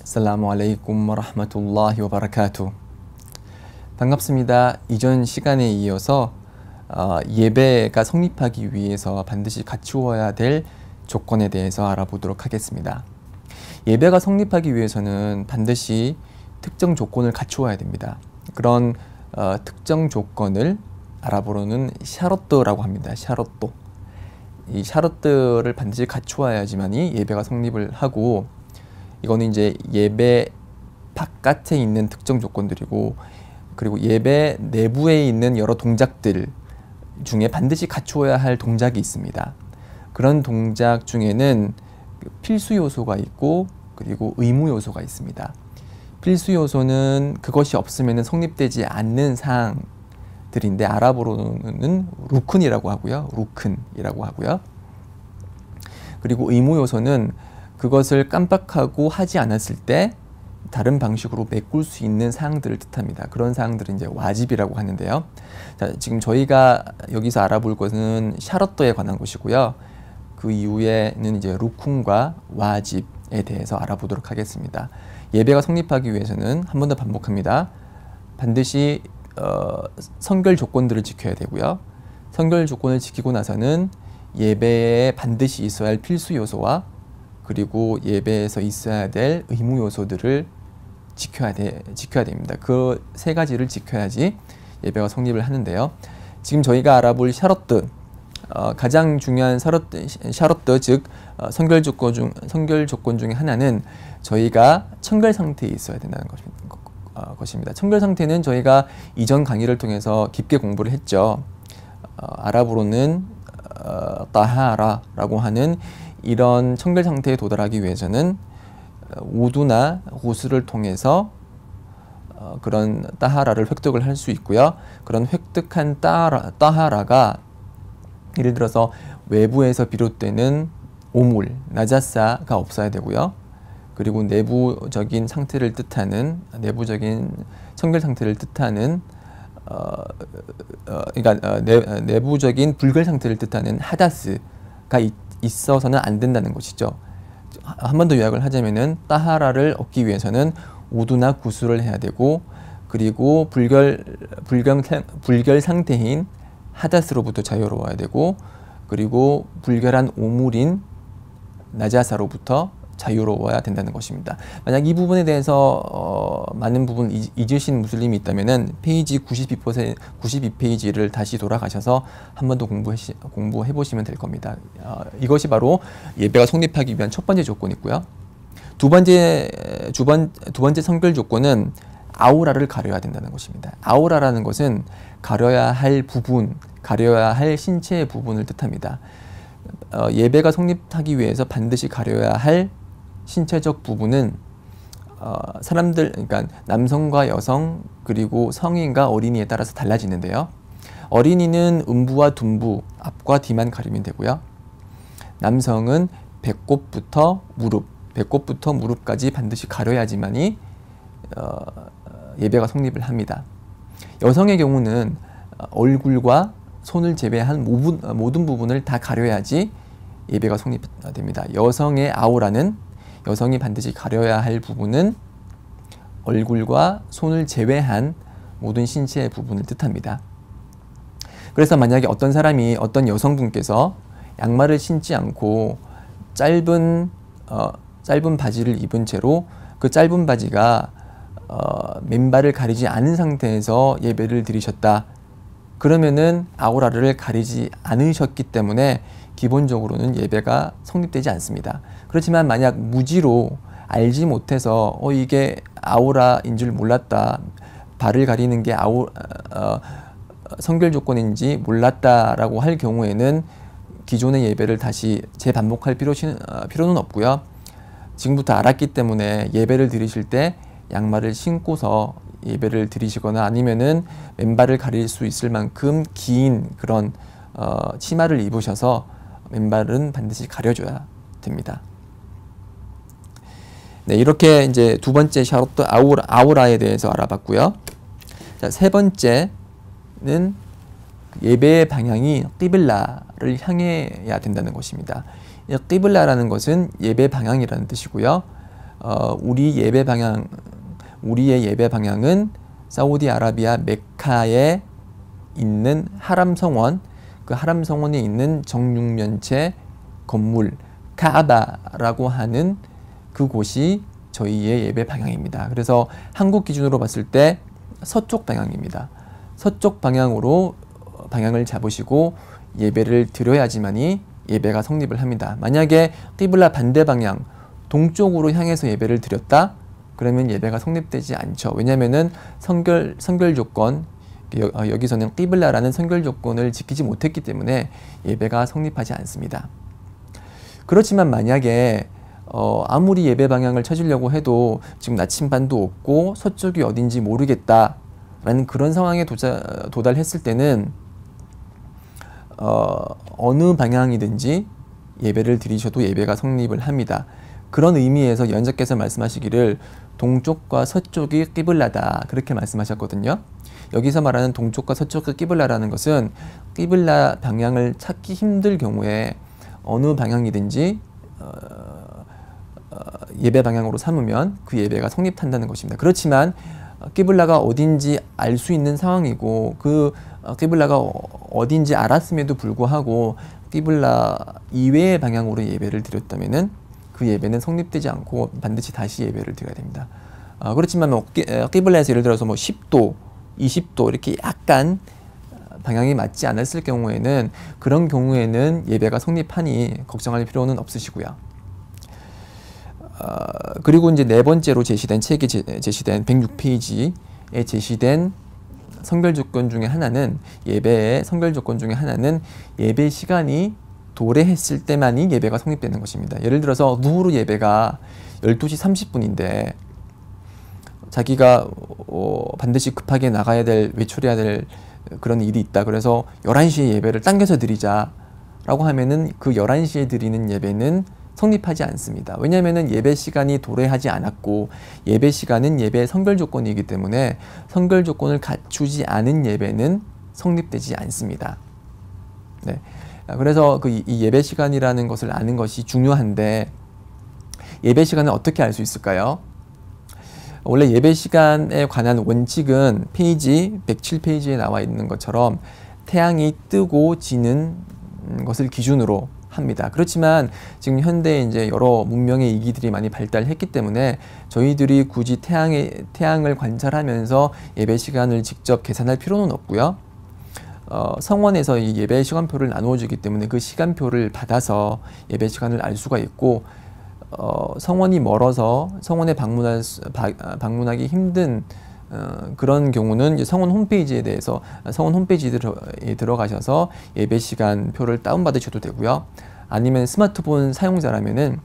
아살라무 알레이쿰 와라흐마툴라히 와바라카투. 반갑습니다. 이전 시간에 이어서 예배가 성립하기 위해서 반드시 갖추어야 될 조건에 대해서 알아보도록 하겠습니다. 예배가 성립하기 위해서는 반드시 특정 조건을 갖추어야 됩니다. 그런 특정 조건을 아랍어로는 샤롯드라고 합니다. 샤롯드. 이 샤롯드를 반드시 갖추어야지만이 예배가 성립을 하고, 이거는 이제 예배 바깥에 있는 특정 조건들이고, 그리고 예배 내부에 있는 여러 동작들 중에 반드시 갖추어야 할 동작이 있습니다. 그런 동작 중에는 필수 요소가 있고, 그리고 의무 요소가 있습니다. 필수 요소는 그것이 없으면 성립되지 않는 사항들인데, 아랍어로는 루큰이라고 하고요. 루큰이라고 하고요. 그리고 의무 요소는 그것을 깜빡하고 하지 않았을 때 다른 방식으로 메꿀 수 있는 사항들을 뜻합니다. 그런 사항들은 이제 와집이라고 하는데요. 자, 지금 저희가 여기서 알아볼 것은 샤롯도에 관한 것이고요. 그 이후에는 이제 루쿤과 와집에 대해서 알아보도록 하겠습니다. 예배가 성립하기 위해서는 한 번 더 반복합니다. 반드시 성결 조건들을 지켜야 되고요. 성결 조건을 지키고 나서는 예배에 반드시 있어야 할 필수 요소와 그리고 예배에서 있어야 될 의무 요소들을 지켜야 됩니다. 그 세 가지를 지켜야지 예배가 성립을 하는데요. 지금 저희가 알아볼 샤롯드, 가장 중요한 샤롯드, 즉 성결 조건 중에 하나는 저희가 청결 상태에 있어야 된다는 것입니다. 청결 상태는 저희가 이전 강의를 통해서 깊게 공부를 했죠. 아랍어로는 따하라라고 하는 이런 청결 상태에 도달하기 위해서는 우두나 구슬을 통해서 그런 따하라를 획득을 할 수 있고요. 그런 획득한 따하라가 예를 들어서 외부에서 비롯되는 오물, 나자사가 없어야 되고요. 그리고 내부적인 상태를 뜻하는, 내부적인 청결 상태를 뜻하는 그러니까 내부적인 불결 상태를 뜻하는 하다스가 있어서는 안 된다는 것이죠. 한 번 더 요약을 하자면은 따하라를 얻기 위해서는 우두나 구슬을 해야 되고, 그리고 불결 상태인 하다스로부터 자유로워야 되고, 그리고 불결한 오물인 나자사로부터 자유로워야 된다는 것입니다. 만약 이 부분에 대해서 많은 부분 잊으신 무슬림이 있다면은 페이지 92페이지를 다시 돌아가셔서 한 번 더 공부해 보시면 될 겁니다. 이것이 바로 예배가 성립하기 위한 첫 번째 조건이고요. 두 번째 성결 조건은 아우라를 가려야 된다는 것입니다. 아우라라는 것은 가려야 할 부분, 가려야 할 신체의 부분을 뜻합니다. 예배가 성립하기 위해서 반드시 가려야 할 신체적 부분은 그러니까 남성과 여성, 그리고 성인과 어린이에 따라서 달라지는데요. 어린이는 음부와 둔부, 앞과 뒤만 가리면 되고요. 남성은 배꼽부터 무릎까지 반드시 가려야지만이 예배가 성립을 합니다. 여성의 경우는 얼굴과 손을 제외한 모든 부분을 다 가려야지 예배가 성립됩니다. 여성의 아우라는, 여성이 반드시 가려야 할 부분은 얼굴과 손을 제외한 모든 신체의 부분을 뜻합니다. 그래서 만약에 어떤 여성분께서 양말을 신지 않고 짧은 바지를 입은 채로 그 짧은 바지가 맨발을 가리지 않은 상태에서 예배를 드리셨다. 그러면은 아우라를 가리지 않으셨기 때문에 기본적으로는 예배가 성립되지 않습니다. 그렇지만 만약 무지로 알지 못해서 이게 아우라인 줄 몰랐다, 발을 가리는 게 성결 조건인지 몰랐다라고 할 경우에는 기존의 예배를 다시 재반복할 필요는 없고요. 지금부터 알았기 때문에 예배를 드리실 때 양말을 신고서 예배를 드리시거나 아니면은 맨발을 가릴 수 있을 만큼 긴 그런 치마를 입으셔서 맨발은 반드시 가려줘야 됩니다. 네, 이렇게 이제 두 번째 샤롯드 아우라에 대해서 알아봤고요. 자, 세 번째는 예배의 방향이 끼블라를 향해야 된다는 것입니다. 끼블라라는 것은 예배 방향이라는 뜻이고요. 우리의 예배 방향은 사우디아라비아 메카에 있는 하람 성원, 그 하람 성원에 있는 정육면체 건물 카아바라고 하는 그곳이 저희의 예배 방향입니다. 그래서 한국 기준으로 봤을 때 서쪽 방향입니다. 서쪽 방향으로 방향을 잡으시고 예배를 드려야지만이 예배가 성립을 합니다. 만약에 끼블라 반대 방향, 동쪽으로 향해서 예배를 드렸다? 그러면 예배가 성립되지 않죠. 왜냐하면은 선결 조건, 여기서는 끼블라라는 선결 조건을 지키지 못했기 때문에 예배가 성립하지 않습니다. 그렇지만 만약에 아무리 예배 방향을 찾으려고 해도 지금 나침반도 없고 서쪽이 어딘지 모르겠다라는 그런 상황에 도달했을 때는 어느 방향이든지 예배를 드리셔도 예배가 성립을 합니다. 그런 의미에서 연자께서 말씀하시기를 동쪽과 서쪽이 끼블라다 그렇게 말씀하셨거든요. 여기서 말하는 동쪽과 서쪽의 끼블라라는 것은 끼블라 방향을 찾기 힘들 경우에 어느 방향이든지 예배 방향으로 삼으면 그 예배가 성립한다는 것입니다. 그렇지만 끼블라가 어딘지 알 수 있는 상황이고 그 끼블라가 어딘지 알았음에도 불구하고 끼블라 이외의 방향으로 예배를 드렸다면은 그 예배는 성립되지 않고 반드시 다시 예배를 드려야 됩니다. 그렇지만 끼블라에서 예를 들어서 10도, 20도 이렇게 약간 방향이 맞지 않았을 경우에는 그런 경우에는 예배가 성립하니 걱정할 필요는 없으시고요. 그리고 이제 네 번째로 제시된 책에 제시된 106페이지에 제시된 선결 조건 중에 하나는 예배의 선결 조건 중에 하나는 예배 시간이 도래했을 때만이 예배가 성립되는 것입니다. 예를 들어서 누후르 예배가 12시 30분인데 자기가 반드시 급하게 나가야 될, 외출해야 될 그런 일이 있다. 그래서 11시에 예배를 당겨서 드리자라고 하면은 그 11시에 드리는 예배는 성립하지 않습니다. 왜냐하면은 예배 시간이 도래하지 않았고 예배 시간은 예배의 선결 조건이기 때문에 선결 조건을 갖추지 않은 예배는 성립되지 않습니다. 네. 그래서 이 예배 시간이라는 것을 아는 것이 중요한데 예배 시간을 어떻게 알 수 있을까요? 원래 예배 시간에 관한 원칙은 페이지 107페이지에 나와 있는 것처럼 태양이 뜨고 지는 것을 기준으로 합니다. 그렇지만 지금 현대에 이제 여러 문명의 이기들이 많이 발달했기 때문에 저희들이 굳이 태양을 관찰하면서 예배 시간을 직접 계산할 필요는 없고요. 성원에서 이 예배 시간표를 나누어 주기 때문에 그 시간표를 받아서 예배 시간을 알 수가 있고 성원이 멀어서 성원에 방문하기 힘든 그런 경우는 이제 성원 홈페이지에 들어가셔서 예배 시간표를 다운받으셔도 되고요. 아니면 스마트폰 사용자라면은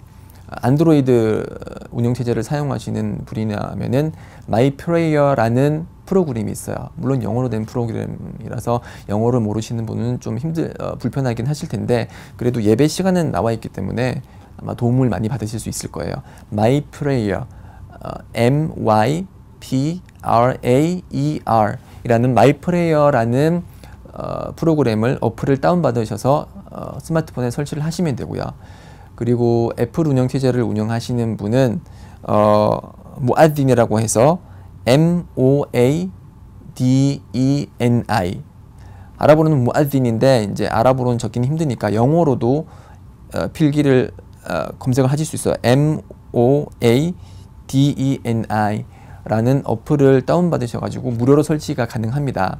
안드로이드 운영체제를 사용하시는 분이라면은 마이프레이어라는 프로그램이 있어요. 물론 영어로 된 프로그램이라서 영어를 모르시는 분은 좀 불편하긴 하실 텐데 그래도 예배 시간은 나와 있기 때문에 아마 도움을 많이 받으실 수 있을 거예요. 마이프레이어, MYPRAER 이라는 마이프레이어라는 프로그램을 어플을 다운받으셔서 스마트폰에 설치를 하시면 되고요. 그리고 애플 운영체제를 운영하시는 분은 무아딘이라고 해서 MOADENI 아랍어로는 무아딘인데 이제 아랍어로는 적기는 힘드니까 영어로도 필기를 검색을 하실 수 있어요. MOADENI 라는 어플을 다운받으셔가지고 무료로 설치가 가능합니다.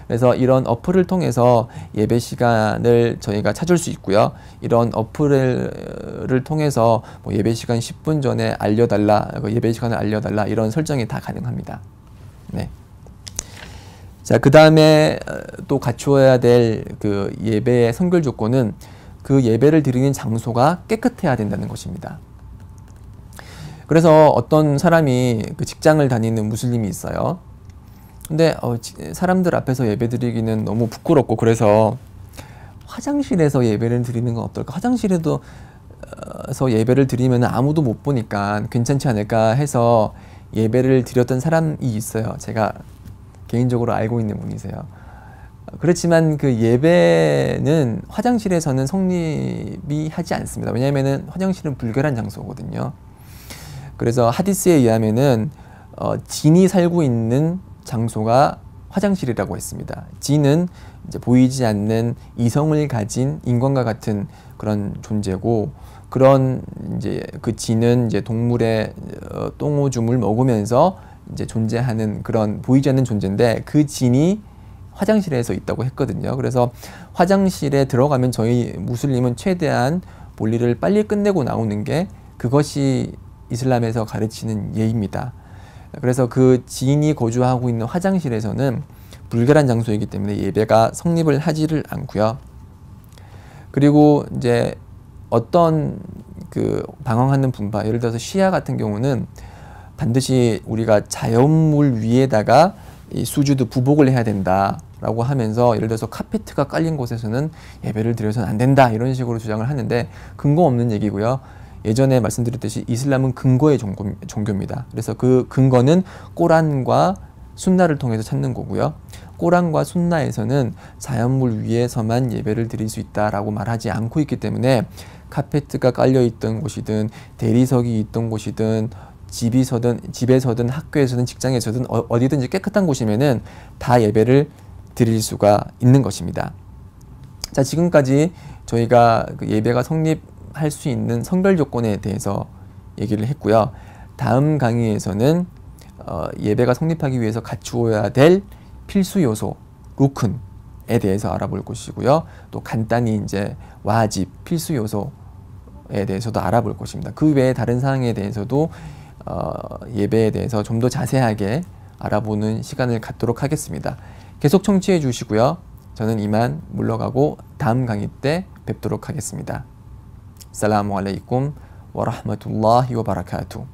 그래서 이런 어플을 통해서 예배 시간을 저희가 찾을 수 있고요. 이런 어플을 통해서 뭐 예배 시간 10분 전에 알려달라, 예배 시간을 알려달라 이런 설정이 다 가능합니다. 네. 자, 그 다음에 또 갖추어야 될 그 예배의 선결 조건은 그 예배를 드리는 장소가 깨끗해야 된다는 것입니다. 그래서 어떤 사람이 그 직장을 다니는 무슬림이 있어요. 근데 사람들 앞에서 예배 드리기는 너무 부끄럽고 그래서 화장실에서 예배를 드리는 건 어떨까? 화장실에서 예배를 드리면 아무도 못 보니까 괜찮지 않을까 해서 예배를 드렸던 사람이 있어요. 제가 개인적으로 알고 있는 분이세요. 그렇지만 그 예배는 화장실에서는 성립이 하지 않습니다. 왜냐하면 화장실은 불결한 장소거든요. 그래서 하디스에 의하면은 진이 살고 있는 장소가 화장실이라고 했습니다. 진은 이제 보이지 않는 이성을 가진 인간과 같은 그런 존재고, 그런 이제 그 진은 이제 동물의 똥오줌을 먹으면서 이제 존재하는 그런 보이지 않는 존재인데, 그 진이 화장실에서 있다고 했거든요. 그래서 화장실에 들어가면 저희 무슬림은 최대한 볼일을 빨리 끝내고 나오는 게, 그것이 이슬람에서 가르치는 예입니다. 그래서 그 지인이 거주하고 있는 화장실에서는 불결한 장소이기 때문에 예배가 성립을 하지를 않고요. 그리고 이제 어떤 그 방황하는 분파, 예를 들어서 시아 같은 경우는 반드시 우리가 자연물 위에다가 이 수주드 부복을 해야 된다라고 하면서, 예를 들어서 카페트가 깔린 곳에서는 예배를 드려서는 안 된다, 이런 식으로 주장을 하는데 근거 없는 얘기고요. 예전에 말씀드렸듯이 이슬람은 근거의 종교입니다. 그래서 그 근거는 꼬란과 순나를 통해서 찾는 거고요. 꼬란과 순나에서는 자연물 위에서만 예배를 드릴 수 있다라고 말하지 않고 있기 때문에, 카페트가 깔려 있던 곳이든 대리석이 있던 곳이든 집에서든 학교에서든 직장에서든 어디든지 깨끗한 곳이면은 다 예배를 드릴 수가 있는 것입니다. 자, 지금까지 저희가 그 예배가 성립할 수 있는 성결 조건에 대해서 얘기를 했고요. 다음 강의에서는 예배가 성립하기 위해서 갖추어야 될 필수 요소, 루큰에 대해서 알아볼 것이고요. 또 간단히 이제 와집, 필수 요소에 대해서도 알아볼 것입니다. 그 외에 다른 사항에 대해서도 예배에 대해서 좀 더 자세하게 알아보는 시간을 갖도록 하겠습니다. 계속 청취해 주시고요. 저는 이만 물러가고 다음 강의 때 뵙도록 하겠습니다. 살라무 알레이쿰 와 라흐마툴라히 와 바라카투.